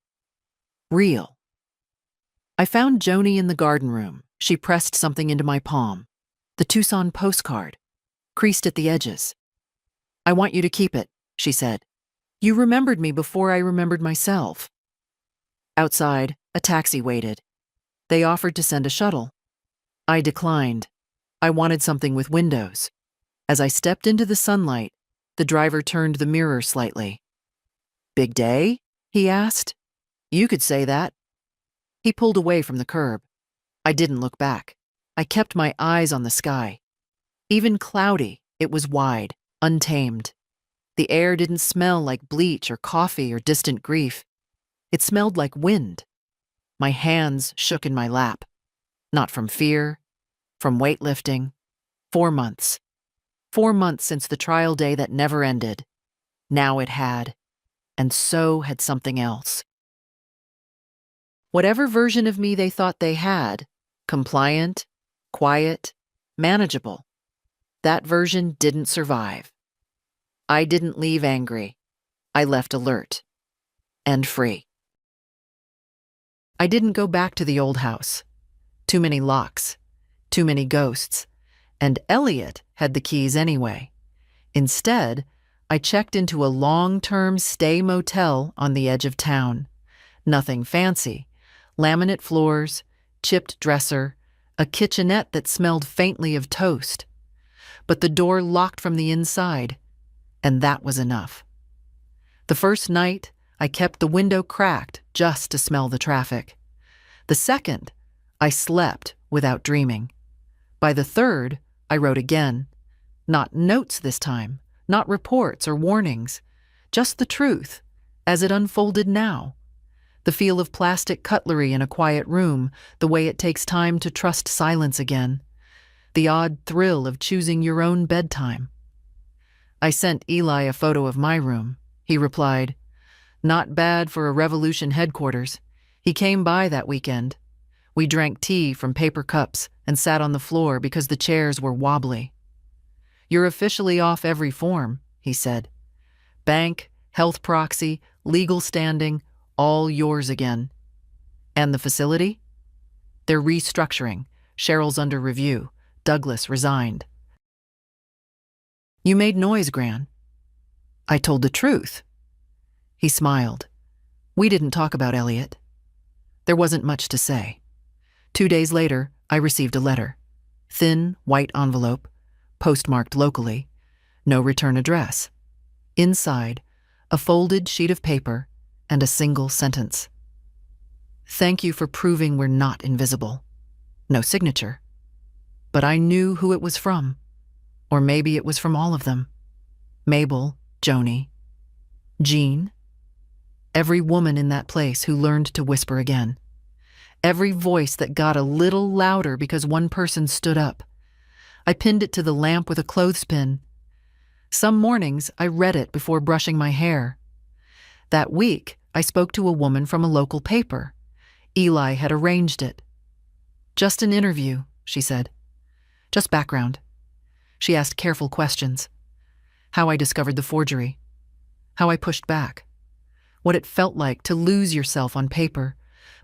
Real. I found Joni in the garden room. She pressed something into my palm. The Tucson postcard, creased at the edges. I want you to keep it, she said. You remembered me before I remembered myself. Outside, a taxi waited. They offered to send a shuttle. I declined. I wanted something with windows. As I stepped into the sunlight, the driver turned the mirror slightly. Big day? He asked. You could say that. He pulled away from the curb. I didn't look back. I kept my eyes on the sky. Even cloudy, it was wide, untamed. The air didn't smell like bleach or coffee or distant grief. It smelled like wind. My hands shook in my lap. Not from fear, from weightlifting. 4 months. 4 months since the trial day that never ended. Now it had. And so had something else. Whatever version of me they thought they had, compliant, quiet, manageable, that version didn't survive. I didn't leave angry. I left alert. And free. I didn't go back to the old house. Too many locks. Too many ghosts. And Elliot had the keys anyway. Instead, I checked into a long-term stay motel on the edge of town. Nothing fancy. Laminate floors, chipped dresser, a kitchenette that smelled faintly of toast. But the door locked from the inside, and that was enough. The first night, I kept the window cracked just to smell the traffic. The second, I slept without dreaming. By the third, I wrote again. Not notes this time, not reports or warnings, just the truth, as it unfolded now. The feel of plastic cutlery in a quiet room, the way it takes time to trust silence again. The odd thrill of choosing your own bedtime. I sent Eli a photo of my room. He replied, "Not bad for a revolution headquarters. He came by that weekend. We drank tea from paper cups and sat on the floor because the chairs were wobbly." "You're officially off every form," he said. "Bank, health proxy, legal standing, all yours again." "And the facility?" "They're restructuring. Cheryl's under review. Douglas resigned." "You made noise, Gran." "I told the truth." He smiled. We didn't talk about Elliot. There wasn't much to say. 2 days later, I received a letter. Thin, white envelope, postmarked locally, no return address. Inside, a folded sheet of paper and a single sentence. "Thank you for proving we're not invisible." No signature. But I knew who it was from. Or maybe it was from all of them. Mabel, Joni, Jean. Every woman in that place who learned to whisper again. Every voice that got a little louder because one person stood up. I pinned it to the lamp with a clothespin. Some mornings, I read it before brushing my hair. That week, I spoke to a woman from a local paper. Eli had arranged it. "Just an interview," she said. "Just background." She asked careful questions. How I discovered the forgery. How I pushed back. What it felt like to lose yourself on paper,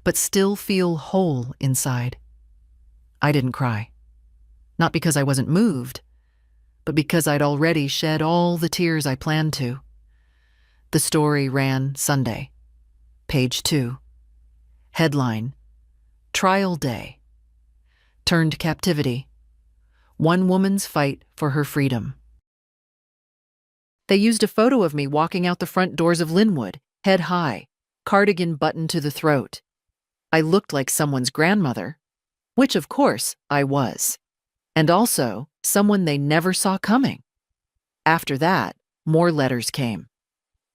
but still feel whole inside. I didn't cry. Not because I wasn't moved, but because I'd already shed all the tears I planned to. The story ran Sunday. Page 2. Headline: Trial Day. Turned captivity. One woman's fight for her freedom. They used a photo of me walking out the front doors of Linwood, head high, cardigan buttoned to the throat. I looked like someone's grandmother, which of course I was, and also someone they never saw coming. After that, more letters came.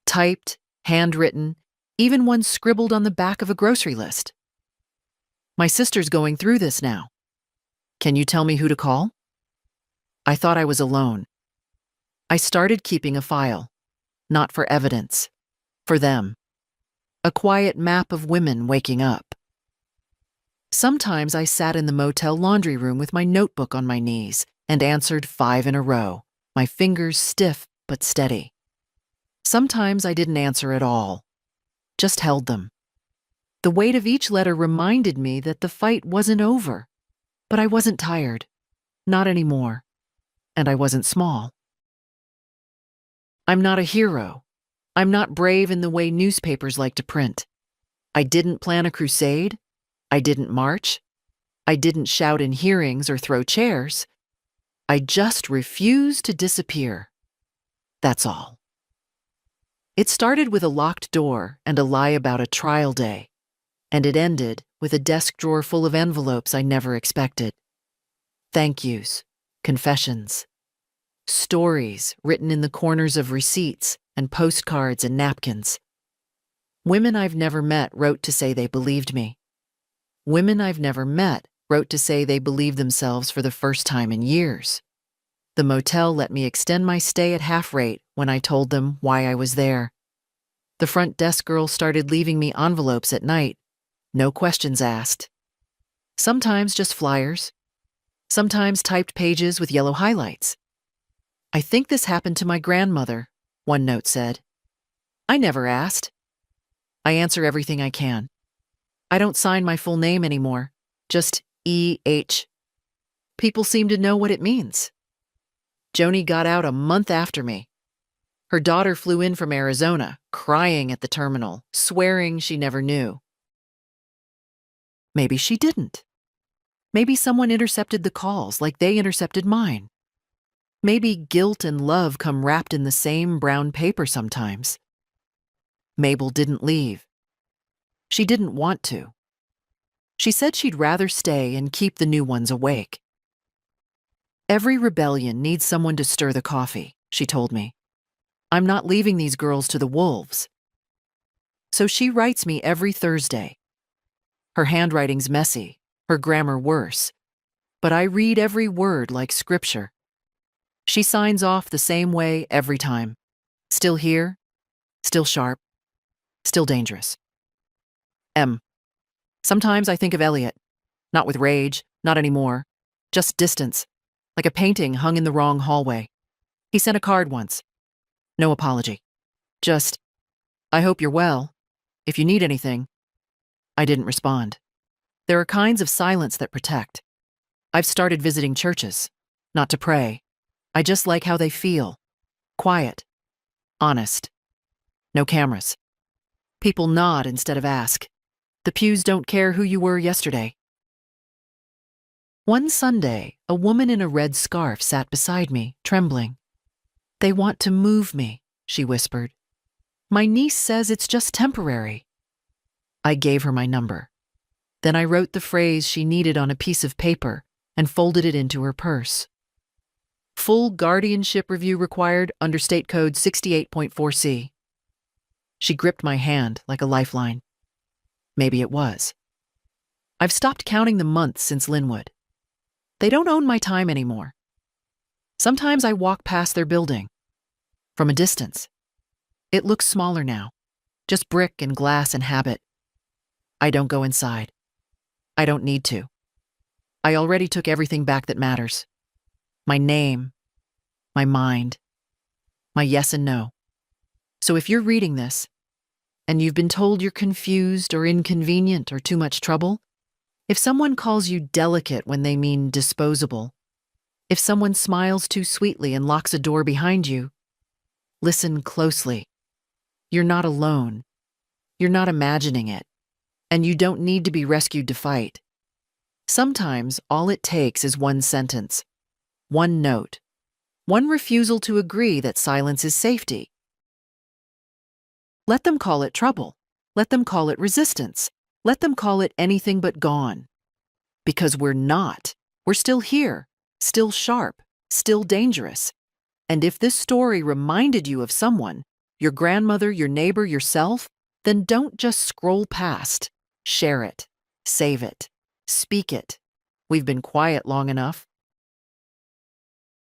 Typed, handwritten, even one scribbled on the back of a grocery list. My sister's going through this now. Can you tell me who to call? I thought I was alone. I started keeping a file, not for evidence, for them. A quiet map of women waking up. Sometimes I sat in the motel laundry room with my notebook on my knees and answered 5 in a row, my fingers stiff but steady. Sometimes I didn't answer at all, just held them. The weight of each letter reminded me that the fight wasn't over, but I wasn't tired, not anymore, and I wasn't small. I'm not a hero. I'm not brave in the way newspapers like to print. I didn't plan a crusade. I didn't march. I didn't shout in hearings or throw chairs. I just refused to disappear. That's all. It started with a locked door and a lie about a trial day, and it ended with a desk drawer full of envelopes I never expected. Thank yous, confessions, stories written in the corners of receipts and postcards and napkins. Women I've never met wrote to say they believed me. Women I've never met wrote to say they believed themselves for the first time in years. The motel let me extend my stay at half rate when I told them why I was there. The front desk girl started leaving me envelopes at night, no questions asked. Sometimes just flyers, sometimes typed pages with yellow highlights. I think this happened to my grandmother, one note said. I never asked. I answer everything I can. I don't sign my full name anymore, just E.H. People seem to know what it means. Joni got out a month after me. Her daughter flew in from Arizona, crying at the terminal, swearing she never knew. Maybe she didn't. Maybe someone intercepted the calls like they intercepted mine. Maybe guilt and love come wrapped in the same brown paper sometimes. Mabel didn't leave. She didn't want to. She said she'd rather stay and keep the new ones awake. Every rebellion needs someone to stir the coffee, she told me. I'm not leaving these girls to the wolves. So she writes me every Thursday. Her handwriting's messy, her grammar worse, but I read every word like scripture. She signs off the same way every time. Still here, still sharp, still dangerous. M. Sometimes I think of Elliot. Not with rage, not anymore. Just distance, like a painting hung in the wrong hallway. He sent a card once. No apology. Just, I hope you're well. If you need anything. I didn't respond. There are kinds of silence that protect. I've started visiting churches, not to pray. I just like how they feel. Quiet. Honest. No cameras. People nod instead of ask. The pews don't care who you were yesterday. One Sunday, a woman in a red scarf sat beside me, trembling. They want to move me, she whispered. My niece says it's just temporary. I gave her my number. Then I wrote the phrase she needed on a piece of paper and folded it into her purse. Full guardianship review required under State Code 68.4C. She gripped my hand like a lifeline. Maybe it was. I've stopped counting the months since Linwood. They don't own my time anymore. Sometimes I walk past their building. From a distance. It looks smaller now. Just brick and glass and habit. I don't go inside. I don't need to. I already took everything back that matters. My name. My mind. My yes and no. So if you're reading this, and you've been told you're confused or inconvenient or too much trouble, if someone calls you delicate when they mean disposable, if someone smiles too sweetly and locks a door behind you, listen closely. You're not alone. You're not imagining it. And you don't need to be rescued to fight. Sometimes all it takes is one sentence, one note, one refusal to agree that silence is safety. Let them call it trouble. Let them call it resistance. Let them call it anything but gone. Because we're not. We're still here, still sharp, still dangerous. And if this story reminded you of someone, your grandmother, your neighbor, yourself, then don't just scroll past. Share it. Save it. Speak it. We've been quiet long enough.